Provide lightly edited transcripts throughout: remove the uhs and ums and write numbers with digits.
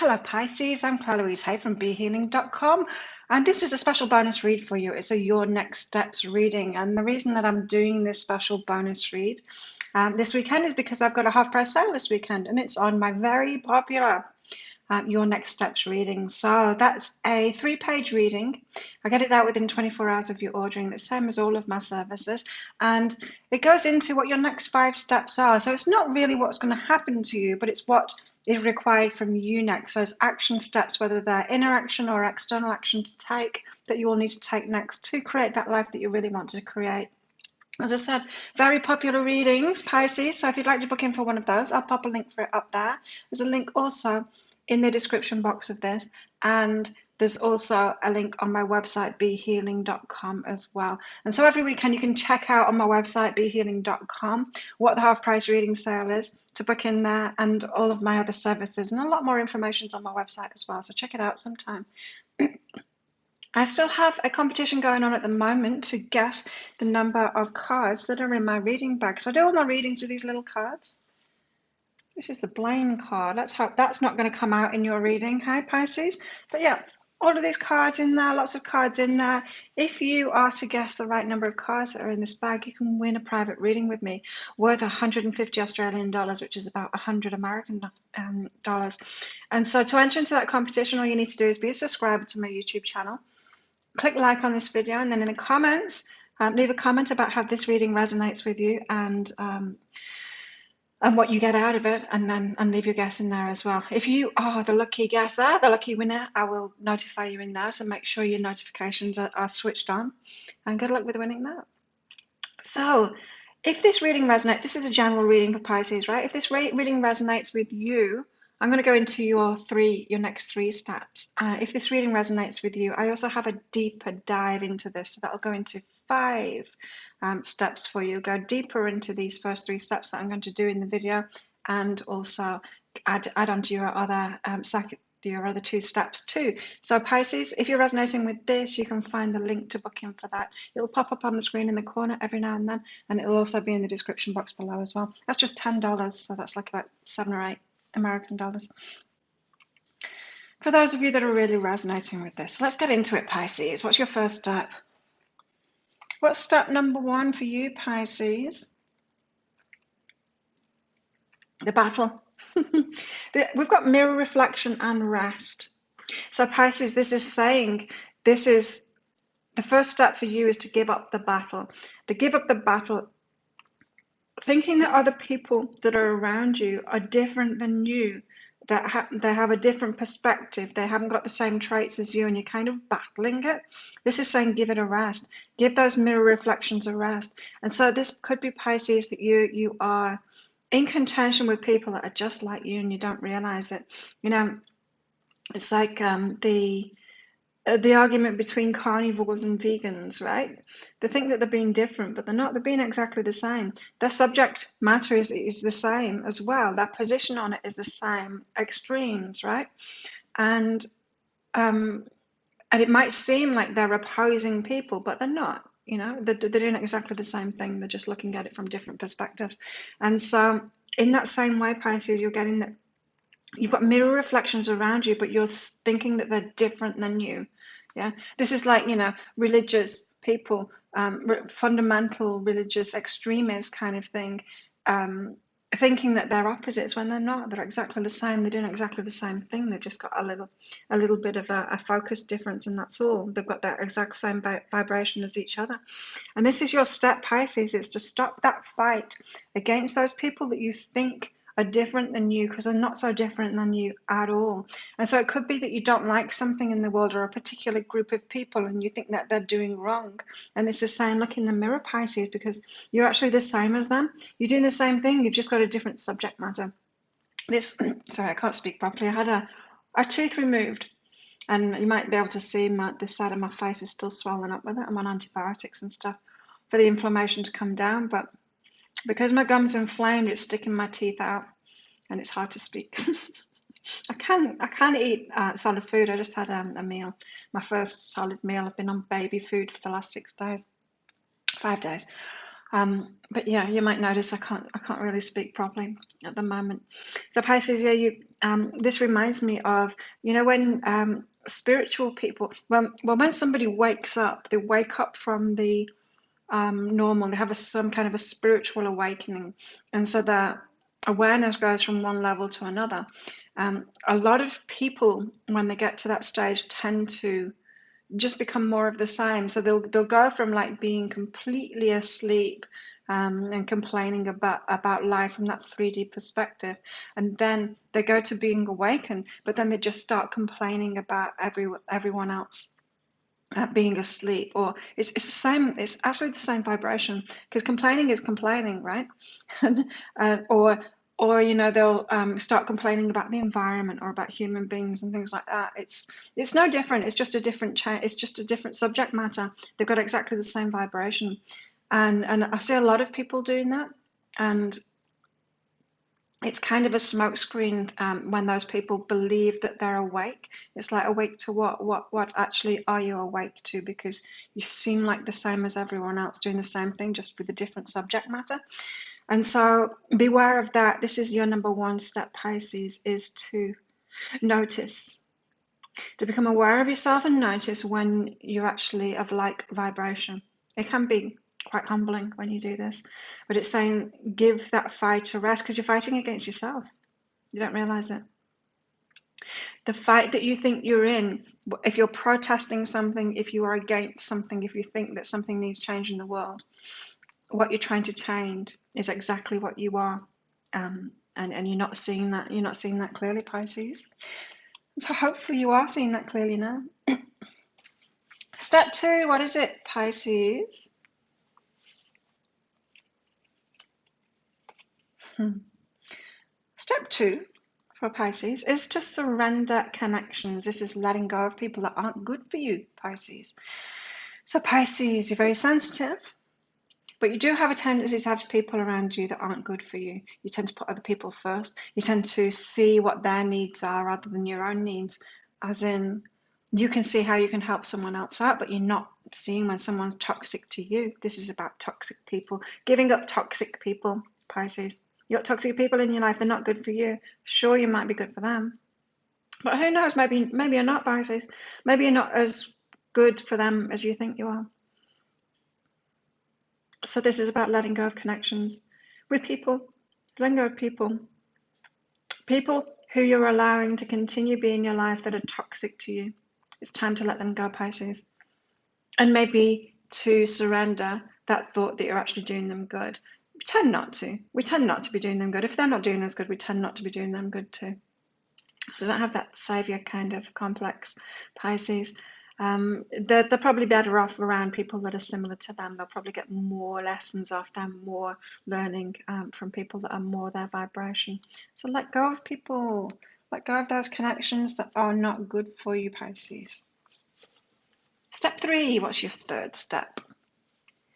Hello Pisces, I'm Claire Louise Hay from BeHealing.com, and this is a special bonus read for you. It's a Your Next Steps reading, and the reason that I'm doing this special bonus read this weekend is because I've got a half price sale this weekend, and it's on my very popular Your Next Steps reading. So that's a 3-page reading. I get it out within 24 hours of you ordering, the same as all of my services, and it goes into what your next 5 steps are. So it's not really what's going to happen to you, but it's what is required from you next. So it's action steps, whether they're inner action or external action to take, that you will need to take next to create that life that you really want to create. As I said, very popular readings, Pisces. So if you'd like to book in for one of those, I'll pop a link for it up there. There's a link also in the description box of this, and there's also a link on my website, BeHealing.com as well. And so every weekend you can check out on my website, BeHealing.com, what the half price reading sale is to book in there, and all of my other services, and a lot more information is on my website as well. So check it out sometime. I still have a competition going on at the moment to guess the number of cards that are in my reading bag. So I do all my readings with these little cards. This is the Blaine card. Let's hope that's not going to come out in your reading, hey Pisces? But yeah, all of these cards in there, lots of cards in there. If you are to guess the right number of cards that are in this bag, you can win a private reading with me worth 150 Australian dollars, which is about 100 American dollars. And so to enter into that competition, all you need to do is be a subscriber to my YouTube channel. Click like on this video, and then in the comments, leave a comment about how this reading resonates with you, and what you get out of it, and leave your guess in there as well. If you are the lucky guesser, the lucky winner, I will notify you in there, so make sure your notifications are switched on, and good luck with winning that. So if this reading resonates, this is a general reading for Pisces, right? If this reading resonates with you, I'm going to go into your next 3 steps. If this reading resonates with you, I also have a deeper dive into this, so that'll go into 5 steps for you. Go deeper into these first 3 steps that I'm going to do in the video, and also add on to your other your other 2 steps too. So Pisces, if you're resonating with this, you can find the link to book in for that. It'll pop up on the screen in the corner every now and then, and it'll also be in the description box below as well. That's just $10, so that's like about 7 or 8 American dollars. For those of you that are really resonating with this, let's get into it, Pisces. What's your first step? What's step number 1 for you, Pisces? The battle. We've got mirror, reflection, and rest. So Pisces, this is saying, this is the first step for you, is to give up the battle. To give up the battle, thinking that other people that are around you are different than you, that they have a different perspective, they haven't got the same traits as you, and you're kind of battling it. This is saying give it a rest. Give those mirror reflections a rest. And so this could be, Pisces, that you are in contention with people that are just like you, and you don't realize it. You know, it's like the argument between carnivores and vegans, right? They think that they're being different, but they're not. They're being exactly the same. Their subject matter is the same as well. Their position on it is the same, extremes, right? And it might seem like they're opposing people, but they're not. You know, they're doing exactly the same thing. They're just looking at it from different perspectives. And so in that same way, Pisces, you're getting that you've got mirror reflections around you, but you're thinking that they're different than you. Yeah, this is like, you know, religious people, fundamental religious extremists kind of thing, thinking that they're opposites when they're not. They're exactly the same. They're doing exactly the same thing. They've just got a little bit of a focus difference, and that's all. They've got that exact same vibration as each other. And this is your step, Pisces. It's to stop that fight against those people that you think are different than you, because they're not so different than you at all. And so it could be that you don't like something in the world or a particular group of people, and you think that they're doing wrong. And this is saying, look in the mirror, Pisces, because you're actually the same as them. You're doing the same thing. You've just got a different subject matter. Sorry, I can't speak properly. I had a tooth removed, and you might be able to see this side of my face is still swollen up with it. I'm on antibiotics and stuff for the inflammation to come down, but because my gum's inflamed, it's sticking my teeth out, and it's hard to speak. I can't eat solid food. I just had a meal, my first solid meal. I've been on baby food for the last 5 days. But yeah, you might notice I can't really speak properly at the moment. So Pisces, yeah, this reminds me of, when spiritual people, when somebody wakes up, they wake up from the normal, they have some kind of a spiritual awakening, and so the awareness goes from one level to another. A lot of people, when they get to that stage, tend to just become more of the same. So they'll go from like being completely asleep and complaining about life from that 3D perspective, and then they go to being awakened, but then they just start complaining about everyone else being asleep. Or it's the same. It's actually the same vibration, because complaining is complaining, right? or they'll start complaining about the environment or about human beings and things like that. It's no different. It's just a different it's just a different subject matter. They've got exactly the same vibration, and I see a lot of people doing that, and it's kind of a smokescreen when those people believe that they're awake. It's like, awake to what? What actually are you awake to? Because you seem like the same as everyone else, doing the same thing, just with a different subject matter. And so beware of that. This is your number one step, Pisces, is to notice, to become aware of yourself and notice when you're actually of like vibration. It can be quite humbling when you do this, but it's saying give that fight a rest, because you're fighting against yourself. You don't realize it. The fight that you think you're in, if you're protesting something, if you are against something, if you think that something needs change in the world, what you're trying to change is exactly what you are, and you're not seeing that. You're not seeing that clearly, Pisces. So hopefully you are seeing that clearly now. Step 2, what is it, Pisces? Step 2 for Pisces is to surrender connections. This is letting go of people that aren't good for you, Pisces. So Pisces, you're very sensitive, but you do have a tendency to have people around you that aren't good for you. You tend to put other people first. You tend to see what their needs are rather than your own needs. As in, you can see how you can help someone else out, but you're not seeing when someone's toxic to you. This is about toxic people. Giving up toxic people, Pisces. You've got toxic people in your life, they're not good for you. Sure, you might be good for them, but who knows, maybe you're not, Pisces. Maybe you're not as good for them as you think you are. So this is about letting go of connections with people, letting go of people who you're allowing to continue being in your life that are toxic to you. It's time to let them go, Pisces. And maybe to surrender that thought that you're actually doing them good. We tend not to. We tend not to be doing them good. If they're not doing us good, we tend not to be doing them good too. So don't have that savior kind of complex, Pisces. They're probably better off around people that are similar to them. They'll probably get more lessons off them, more learning from people that are more their vibration. So let go of people. Let go of those connections that are not good for you, Pisces. Step 3, what's your third step?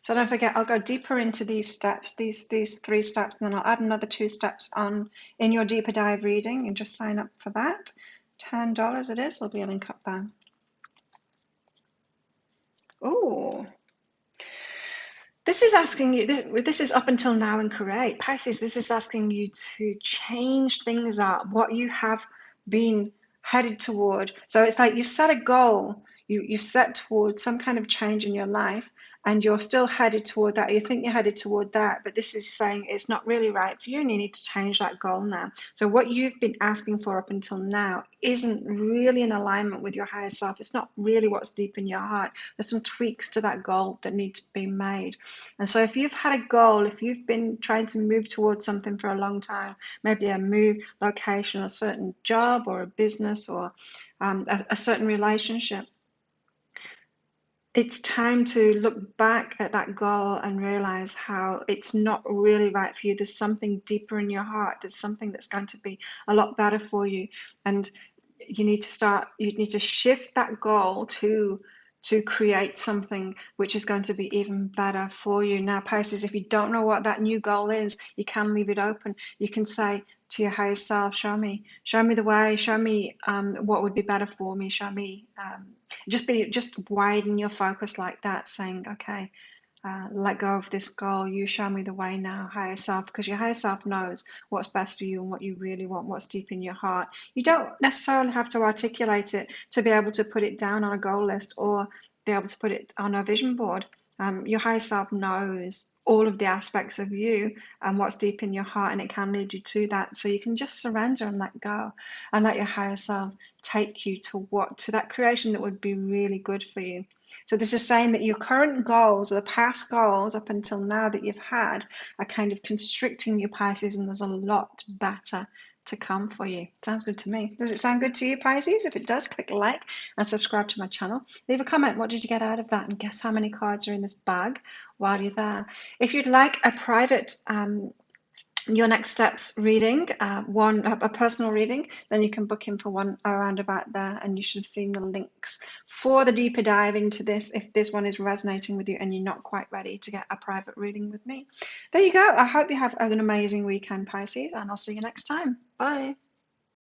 So don't forget, I'll go deeper into these steps, these 3 steps, and then I'll add another 2 steps on in your deeper dive reading, and just sign up for that. $10 it is. There'll be a link up there. Oh, this is asking you, this is up until now incorrect. Pisces, this is asking you to change things up, what you have been headed toward. So it's like you've set a goal, you've set towards some kind of change in your life, and you're still headed toward that. You think you're headed toward that, but this is saying it's not really right for you, and you need to change that goal now. So what you've been asking for up until now isn't really in alignment with your higher self. It's not really what's deep in your heart. There's some tweaks to that goal that need to be made. And so if you've had a goal, if you've been trying to move towards something for a long time, maybe a move, location, a certain job or a business, or a certain relationship, it's time to look back at that goal and realize how it's not really right for you. There's something deeper in your heart. There's something that's going to be a lot better for you. And you need to shift that goal to create something which is going to be even better for you. Now, Pisces, if you don't know what that new goal is, you can leave it open. You can say to your higher self, show me the way, show me what would be better for me, show me, just widen your focus like that, saying, okay, let go of this goal. You show me the way now, higher self, because your higher self knows what's best for you and what you really want, what's deep in your heart. You don't necessarily have to articulate it to be able to put it down on a goal list or be able to put it on a vision board. Your higher self knows all of the aspects of you and what's deep in your heart, and it can lead you to that. So you can just surrender and let go and let your higher self take you to that creation that would be really good for you. So this is saying that your current goals or the past goals up until now that you've had are kind of constricting your Pisces, and there's a lot better to come for you. Sounds good to me. Does it sound good to you, Pisces? If it does, click like and subscribe to my channel. Leave a comment. What did you get out of that? And guess how many cards are in this bag while you're there. If you'd like a private Your Next Steps reading, a personal reading, then you can book in for one around about there, and you should have seen the links for the deeper dive into this if this one is resonating with you and you're not quite ready to get a private reading with me. There you go. I hope you have an amazing weekend, Pisces, and I'll see you next time. Bye.